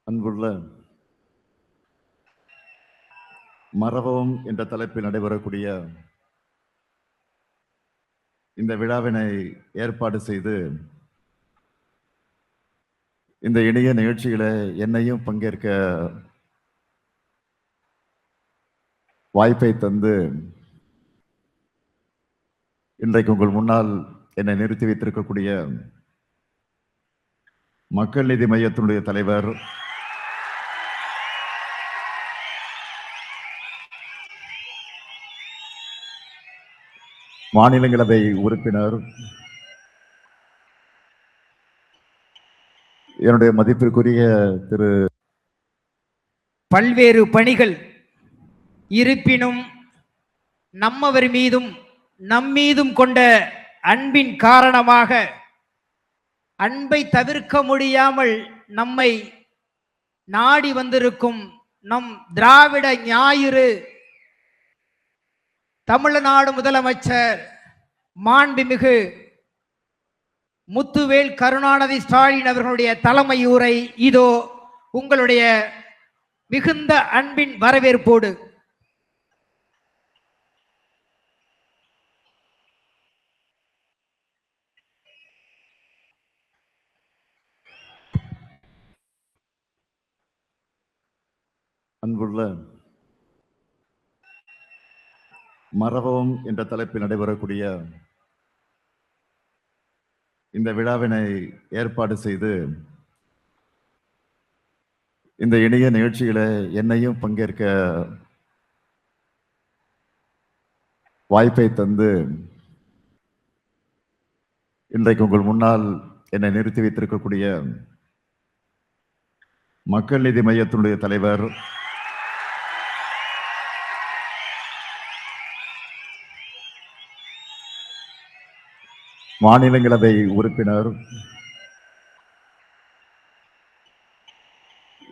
அன்புள்ள மரபம் என்ற தலைப்பில் நடைபெறக்கூடிய இந்த விழாவினை ஏற்பாடு செய்து இந்த இணைய நிகழ்ச்சியில என்னையும் பங்கேற்க வாய்ப்பை தந்து இன்றைக்கு உங்கள் முன்னால் என்னை நிறுத்தி வைத்திருக்கக்கூடிய மக்கள் நீதி மையத்தினுடைய தலைவர் மாநிலங்களவை உறுப்பினர் என்னுடைய மதிப்பிற்குரிய திரு பல்வேறு பணிகள் இருப்பினும் நம்மவர் மீதும் நம்மீதும் கொண்ட அன்பின் காரணமாக அன்பை தவிர்க்க முடியாமல் நம்மை நாடி வந்திருக்கும் நம் திராவிட ஞாயிறு தமிழ்நாடு முதலமைச்சர் மாண்புமிகு முத்துவேல் கருணாநிதி ஸ்டாலின் அவர்களுடைய தலைமை உரை இதோ உங்களுடைய மிகுந்த அன்பின் வரவேற்போடு. அன்புள்ள மரபம் என்ற தலைப்பில் நடைபெறக்கூடிய இந்த விழாவினை ஏற்பாடு செய்து இந்த இணைய நிகழ்ச்சியில என்னையும் பங்கேற்க வாய்ப்பை தந்து இன்றைக்கு உங்கள் முன்னால் என்னை நிறுத்தி வைத்திருக்கக்கூடிய மக்கள் நீதி மையத்தினுடைய தலைவர் மாநிலங்களவை உறுப்பினர்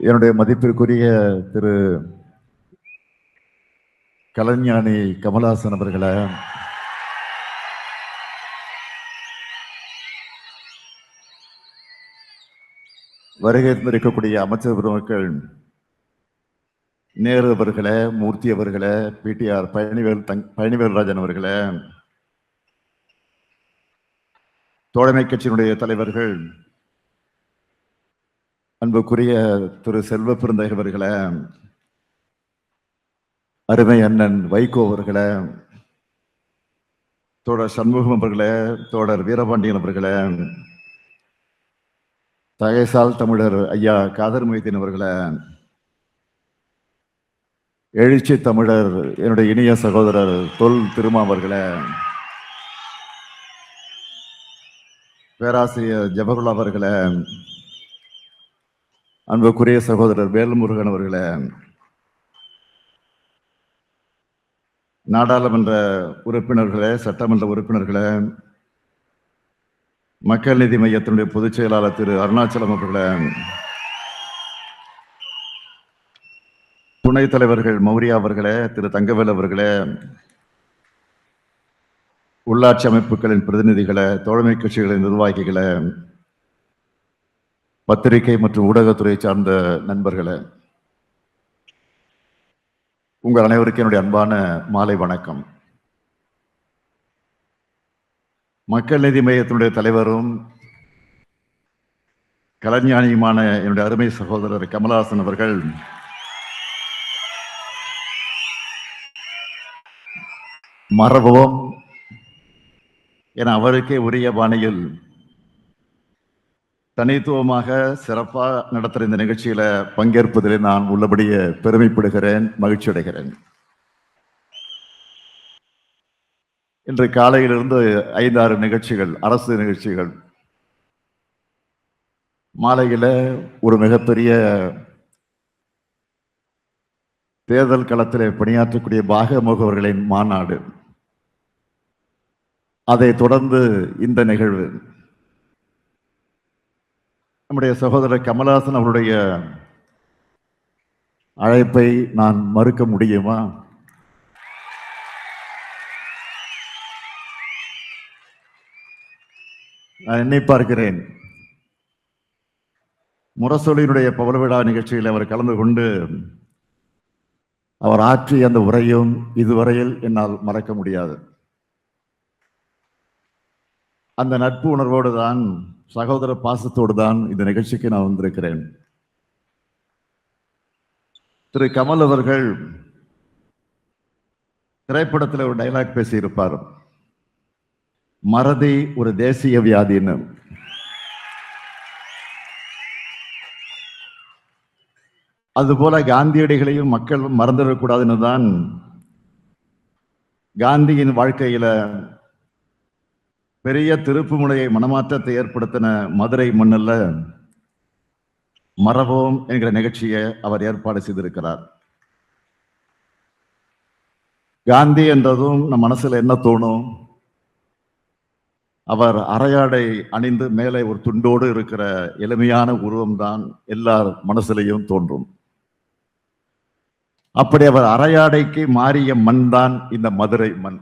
என்னுடைய மதிப்பிற்குரிய திரு கலைஞானி கமலஹாசன் அவர்களை, வருகை இருக்கக்கூடிய அமைச்சர் பெருமக்கள் நேரு அவர்களே, மூர்த்தி அவர்களே, பிடிஆர் பழனிவேல்ராஜன் அவர்களே, தோழமை கட்சியினுடைய தலைவர்கள் அன்புக்குரிய திரு செல்வ பெருந்தகை அவர்களே, அருமை அண்ணன் வைகோ அவர்களே, தோழர் சண்முகம் அவர்களே, தோழர் வீரபாண்டியன் அவர்களே, தகைசால் தமிழர் ஐயா காதர் மொய்தீன் அவர்களே, எழுச்சி தமிழர் என்னுடைய இனிய சகோதரர் தொல் திருமா அவர்களே, பேராசிரியர் ஜவஹர்லால் அவர்களே, அன்புக்குரிய சகோதரர் வேல்முருகன் அவர்களே, நாடாளுமன்ற உறுப்பினர்களே, சட்டமன்ற உறுப்பினர்களே, மக்கள் நீதி மையத்தினுடைய பொதுச் செயலாளர் திரு அருணாச்சலம் அவர்களே, துணைத் தலைவர்கள் மௌரியா அவர்களே, திரு தங்கவேல் அவர்களே, உள்ளாட்சி அமைப்புகளின் பிரதிநிதிகளை, தோழமை கட்சிகளின் நிர்வாகிகளை, பத்திரிகை மற்றும் ஊடகத்துறை சார்ந்த நண்பர்களே, உங்கள் அனைவருக்கும் என்னுடைய அன்பான மாலை வணக்கம். மக்கள் நீதி மையத்தினுடைய தலைவரும் கலைஞானியுமான என்னுடைய அருமை சகோதரர் கமலஹாசன் அவர்கள் மரபம் என அவருக்கே உரிய பாணியில் தனித்துவமாக சிறப்பாக நடத்துகிற இந்த நிகழ்ச்சியில பங்கேற்பதில் நான் உள்ளபடியே பெருமைப்படுகிறேன், மகிழ்ச்சி அடைகிறேன். இன்று காலையிலிருந்து 5-6 நிகழ்ச்சிகள், அரசு நிகழ்ச்சிகள், மாலையில ஒரு மிகப்பெரிய தேர்தல் களத்திலே பணியாற்றக்கூடிய பாகமுகவர்களின் மாநாடு, அதை தொடர்ந்து இந்த நிகழ்வு. நம்முடைய சகோதரர் கமலஹாசன் அவருடைய அழைப்பை நான் மறுக்க முடியுமா? நான் எண்ணி பார்க்கிறேன், முரசொலியினுடைய பவள விழா நிகழ்ச்சியில் அவர் கலந்து கொண்டு அவர் ஆற்றிய அந்த உரையும் இதுவரையில் என்னால் மறக்க முடியாது. அந்த நட்பு உணர்வோடு தான், சகோதர பாசத்தோடு தான் இந்த நிகழ்ச்சிக்கு நான் வந்திருக்கிறேன். திரு கமல் அவர்கள் திரைப்படத்தில் ஒரு டைலாக் பேசியிருப்பார், மறதி ஒரு தேசிய வியாதின்னு. அதுபோல காந்தியடிகளையும் மக்கள் மறந்துவிடக்கூடாதுன்னு தான் காந்தியின் வாழ்க்கையில பெரிய திருப்பு முனையை மனமாற்றத்தை ஏற்படுத்தின மதுரை மண்ணில் மறவோம் என்கிற நிகழ்ச்சியை அவர் ஏற்பாடு செய்திருக்கிறார். காந்தி என்றதும் நம் மனசுல என்ன தோணும்? அவர் அரையாடை அணிந்து மேலே ஒரு துண்டோடு இருக்கிற எளிமையான உருவம்தான் எல்லார் மனசிலையும் தோன்றும். அப்படி அவர் அரையாடைக்கு மாறிய மண் தான் இந்த மதுரை மண்.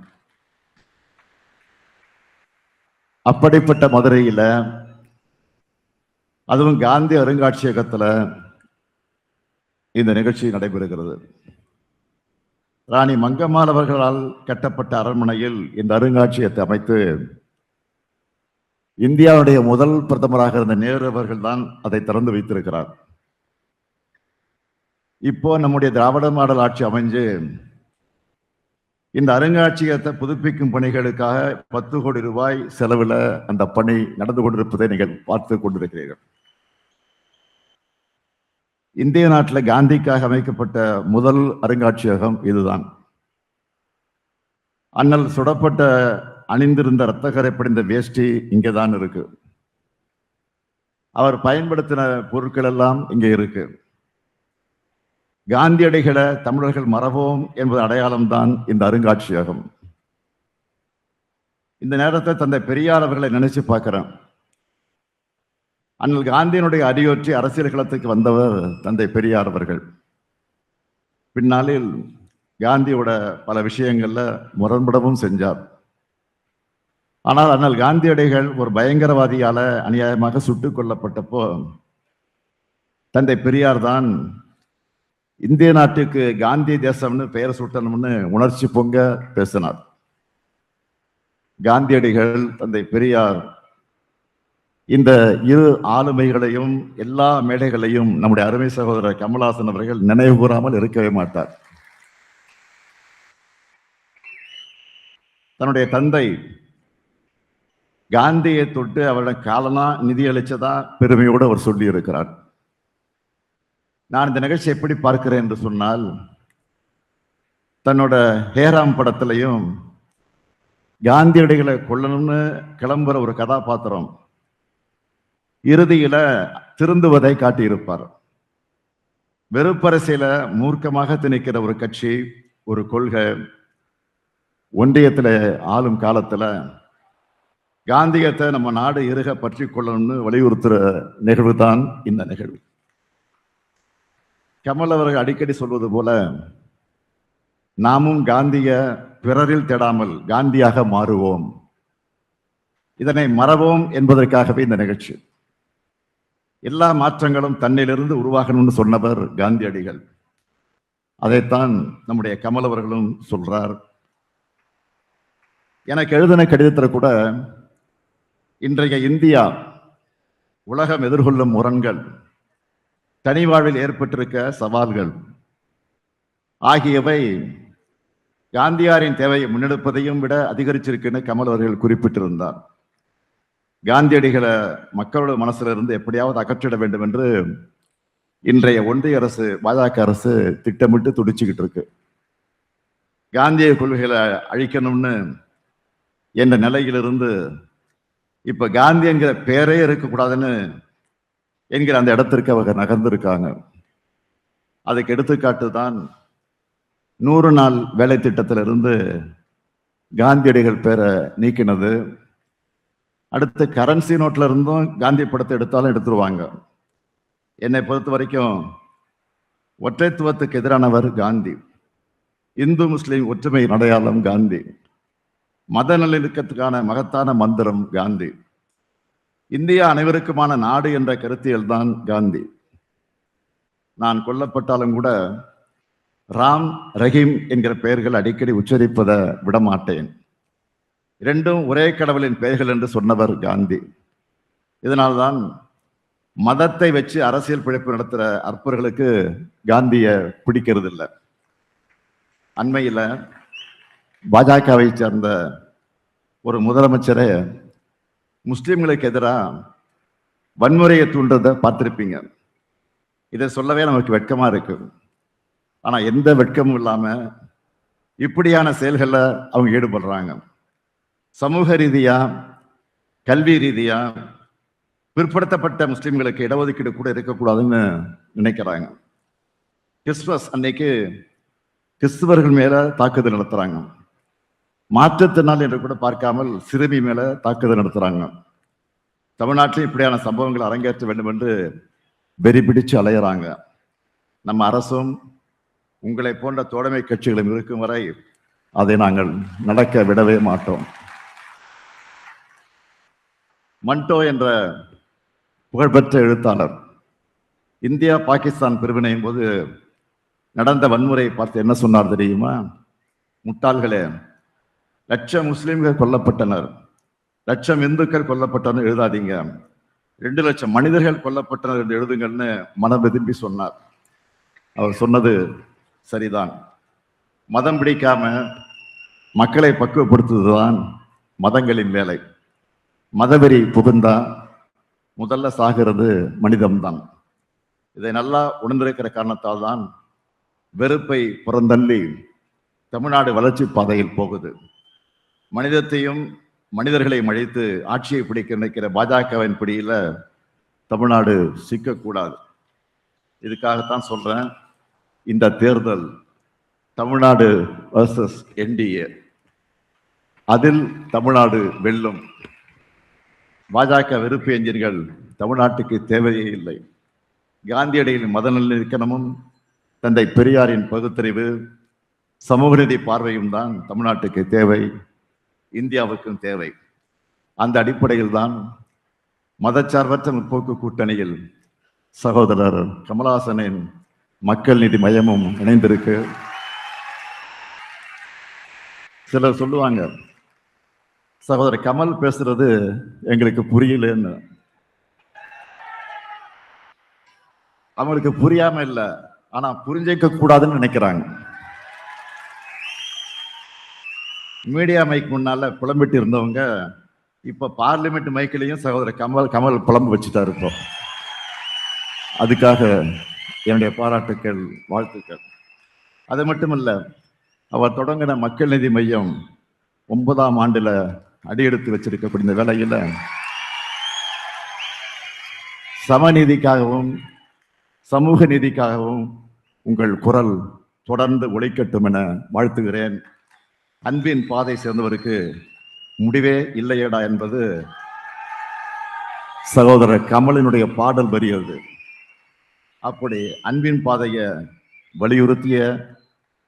அப்படிப்பட்ட மதுரையில, அதுவும் காந்தி அருங்காட்சியகத்துல இந்த நிகழ்ச்சி நடைபெறுகிறது. ராணி மங்கம்மாள் அவர்களால் கட்டப்பட்ட அரண்மனையில் இந்த அருங்காட்சியகத்தை அமைத்து இந்தியாவுடைய முதல் பிரதமராக இருந்த நேரு அவர்கள் தான் அதை திறந்து வைத்திருக்கிறார். இப்போ நம்முடைய திராவிட மாடல் ஆட்சி அமைஞ்சு இந்த அருங்காட்சியகத்தை புதுப்பிக்கும் பணிகளுக்காக 10 கோடி ரூபாய் செலவில் அந்த பணி நடந்து கொண்டிருப்பதை நீங்கள் பார்த்து கொண்டிருக்கிறீர்கள். இந்திய நாட்டில் காந்திக்காக அமைக்கப்பட்ட முதல் அருங்காட்சியகம் இதுதான். அண்ணல் சுடப்பட்ட அணிந்திருந்த இரத்தக்கரை படிந்த வேஷ்டி இங்கேதான் இருக்கு. அவர் பயன்படுத்தின பொருட்கள் எல்லாம் இங்கே இருக்கு. காந்தியடிகளை தமிழர்கள் மறவோம் என்பது அடையாளம்தான் இந்த அருங்காட்சியகம். இந்த நேரத்தை தந்தை பெரியார் அவர்களை நினைச்சு பார்க்கிறேன். அண்ணல் காந்தியினுடைய அடியொற்றி அரசியல் களத்துக்கு வந்தவர் தந்தை பெரியார் அவர்கள். பின்னாளில் காந்தியோட பல விஷயங்கள்ல முரண்படவும் செஞ்சார். ஆனால் அண்ணல் காந்தியடிகள் ஒரு பயங்கரவாதியால அநியாயமாக சுட்டுக் கொல்லப்பட்டப்போ தந்தை பெரியார் தான் இந்திய நாட்டுக்கு காந்தி தேசம்னு பெயர் சூட்டணும்னு உணர்ச்சி பொங்க பேசினார். காந்தியடிகள், தந்தை பெரியார் இந்த இரு ஆளுமைகளையும் எல்லா மேடைகளையும் நம்முடைய அருமை சகோதரர் கமல்ஹாசன் அவர்கள் நினைவு கூறாமல் இருக்கவே மாட்டார். தன்னுடைய தந்தை காந்தியை தொட்டு அவரிடம் காலனா நிதி அளிச்சதா பெருமையோடு அவர் சொல்லி இருக்கிறார். நான் இந்த நிகழ்ச்சி எப்படி பார்க்கிறேன் என்று சொன்னால், தன்னோட ஹேராம் படத்திலையும் காந்தியடிகளை கொல்லணும்னு கிளம்புற ஒரு கதாபாத்திரம் இறுதியில திருந்துவதை காட்டியிருப்பார். வெறுப்பரசியல மூர்க்கமாக திணிக்கிற ஒரு கட்சி, ஒரு கொள்கை ஒன்றியத்துல ஆளும் காலத்துல காந்தியத்தை நம்ம நாடு இருக பற்றி கொள்ளணும்னு வலியுறுத்துற நிகழ்வு தான் இந்த நிகழ்வு. கமல் அவர்கள் அடிக்கடி சொல்வது போல, நாமும் காந்திய பிறரில் தேடாமல் காந்தியாக மாறுவோம், இதனை மறவோம் என்பதற்காகவே இந்த நிகழ்ச்சி. எல்லா மாற்றங்களும் தன்னிலிருந்து உருவாகணும்னு சொன்னவர் காந்தியடிகள். அதைத்தான் நம்முடைய கமல் அவர்களும் சொல்றார். எனக்கு எழுதின கடிதத்தில் கூட இன்றைய இந்தியா உலகம் எதிர்கொள்ளும் முரண்கள், தனி வாழ்வில் ஏற்பட்டிருக்க சவால்கள் ஆகியவை காந்தியாரின் தேவையை முன்னெடுப்பதையும் விட அதிகரிச்சிருக்குன்னு கமல் அவர்கள் குறிப்பிட்டிருந்தார். காந்தியடிகளை மக்களோட மனசுல இருந்து எப்படியாவது அகற்றிட வேண்டும் என்று இன்றைய ஒன்றிய அரசு, பாஜக அரசு திட்டமிட்டு துடிச்சுக்கிட்டு இருக்கு. காந்திய கொள்கைகளை அழிக்கணும்னு என்ற நிலையிலிருந்து இப்ப காந்தி என்கிற பேரே இருக்கக்கூடாதுன்னு என்கிற அந்த இடத்திற்கு அவங்க நகர்ந்திருக்காங்க. அதுக்கு எடுத்துக்காட்டு தான் 100 நாள் வேலை திட்டத்திலிருந்து காந்தியடிகள் பேரை நீக்கினது. அடுத்து கரன்சி நோட்ல இருந்தும் காந்தி படத்தை எடுத்தாலும் எடுத்துருவாங்க. என்னை பொறுத்த வரைக்கும் ஒற்றைத்துவத்துக்கு எதிரானவர் காந்தி. இந்து முஸ்லிம் ஒற்றுமை அடையாளம் காந்தி. மத நல்லிணக்கத்துக்கான மகத்தான மந்திரம் காந்தி. இந்தியா அனைவருக்குமான நாடு என்ற கருத்தியல் தான் காந்தி. நான் கொல்லப்பட்டாலும் கூட ராம், ரஹீம் என்கிற பெயர்கள் அடிக்கடி உச்சரிப்பதை விடமாட்டேன். இரண்டும் ஒரே கடவுளின் பெயர்கள் என்று சொன்னவர் காந்தி. இதனால்தான் மதத்தை வச்சு அரசியல் பிழைப்பு நடத்துகிற அற்பர்களுக்கு காந்திய பிடிக்கிறது இல்லை. அண்மையில் பாஜகவை சேர்ந்த ஒரு முதலமைச்சரை முஸ்லிம்களுக்கு எதிராக வன்முறையை தூண்டுறதை பார்த்திருப்பீங்க. இதை சொல்லவே நமக்கு வெட்கமா இருக்கு. ஆனா எந்த வெட்கமும் இல்லாம இப்படியான செயல்களில் அவங்க ஈடுபடுறாங்க. சமூக ரீதியா, கல்வி ரீதியா பிற்படுத்தப்பட்ட முஸ்லிம்களுக்கு இடஒதுக்கீடு கூட இருக்கக்கூடாதுன்னு நினைக்கிறாங்க. கிறிஸ்துமஸ் அன்னைக்கு கிறிஸ்துவர்கள் மேல தாக்குதல் நடத்துறாங்க. மாற்றுத்திறனாளி என்று கூட பார்க்காமல் சிறுமி மேல தாக்குதல் நடத்துறாங்க. தமிழ்நாட்டில் இப்படியான சம்பவங்கள் அரங்கேற்ற வேண்டும் என்று வெறி பிடிச்சு அலையிறாங்க. நம்ம அரசும் உங்களை போன்ற தோழமை கட்சிகளும் இருக்கும் வரை அதை நாங்கள் நடக்க விடவே மாட்டோம். மண்டோ என்ற புகழ்பெற்ற எழுத்தாளர் இந்தியா பாகிஸ்தான் பிரிவினையும் போது நடந்த வன்முறையை பார்த்து என்ன சொன்னார் தெரியுமா? முட்டாள்களே, லட்சம் முஸ்லிம்கள் கொல்லப்பட்டனர், லட்சம் இந்துக்கள் கொல்லப்பட்டனர் எழுதாதீங்க, 2 லட்சம் மனிதர்கள் கொல்லப்பட்டனர் என்று எழுதுங்கள்னு மனம் விரும்பி சொன்னார். அவர் சொன்னது சரிதான். மதம் பிடிக்காம மக்களை பக்குவப்படுத்துவதுதான் மதங்களின் வேலை. மதவெறி புகுந்தா முதல்ல சாகிறது மனிதம்தான். இதை நல்லா உணர்ந்திருக்கிற காரணத்தால் தான் வெறுப்பை புறந்தள்ளி தமிழ்நாடு வளர்ச்சி பாதையில் போகுது. மனிதத்தையும் மனிதர்களையும் அழித்து ஆட்சியை பிடிக்க நினைக்கிற பாஜகவின் பிடியில தமிழ்நாடு சிக்கக்கூடாது. இதுக்காகத்தான் சொல்றேன், இந்த தேர்தல் தமிழ்நாடு வர்சஸ் என்டிஏ, அதில் தமிழ்நாடு வெல்லும். பாஜக வெறுப்பு என்ஜின்கள் தமிழ்நாட்டுக்கு தேவையே இல்லை. காந்தியடிகளின் மத நல்லிணக்கமும் தந்தை பெரியாரின் பகுத்தறிவு, சமூக நீதி பார்வையும் தான் தமிழ்நாட்டுக்கு தேவை, இந்தியாவுக்கும் தேவை. அந்த அடிப்படையில் தான் மதச்சார்பற்ற முற்போக்கு கூட்டணியில் சகோதரர் கமலஹாசனின் மக்கள் நீதி மையமும் இணைந்திருக்கு. சிலர் சொல்லுவாங்க, சகோதரர் கமல் பேசுறது எங்களுக்கு புரியலன்னு. அவங்களுக்கு புரியாம இல்லை, ஆனா புரிஞ்சிக்க கூடாதுன்னு நினைக்கிறாங்க. மீடியா மைக் முன்னால புலம்பிட்டு இருந்தவங்க இப்ப பார்லிமெண்ட் மைக்கிலையும் சகோதரர் கமல் புலம்பு வச்சுட்டாரு. இப்போ அதுக்காக என்னுடைய பாராட்டுக்கள், வாழ்த்துக்கள். அது மட்டுமல்ல, அவர் தொடங்கின மக்கள் நீதி மையம் 9ஆம் ஆண்டுல அடியெடுத்து வச்சிருக்கக்கூடிய இந்த வேளையில சமநீதிக்காகவும் சமூக நீதிக்காகவும் உங்கள் குரல் தொடர்ந்து ஒலிக்கட்டும் என வாழ்த்துகிறேன். அன்பின் பாதை சேர்ந்தவருக்கு முடிவே இல்லையடா என்பது சகோதரர் கமலினுடைய பாடல் வரி. அது அப்படி அன்பின் பாதையை வலியுறுத்திய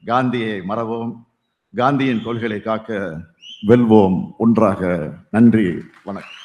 காந்தியை மறவோம், காந்தியின் கொள்கைகளை காக்க வெல்வோம் ஒன்றாக. நன்றி, வணக்கம்.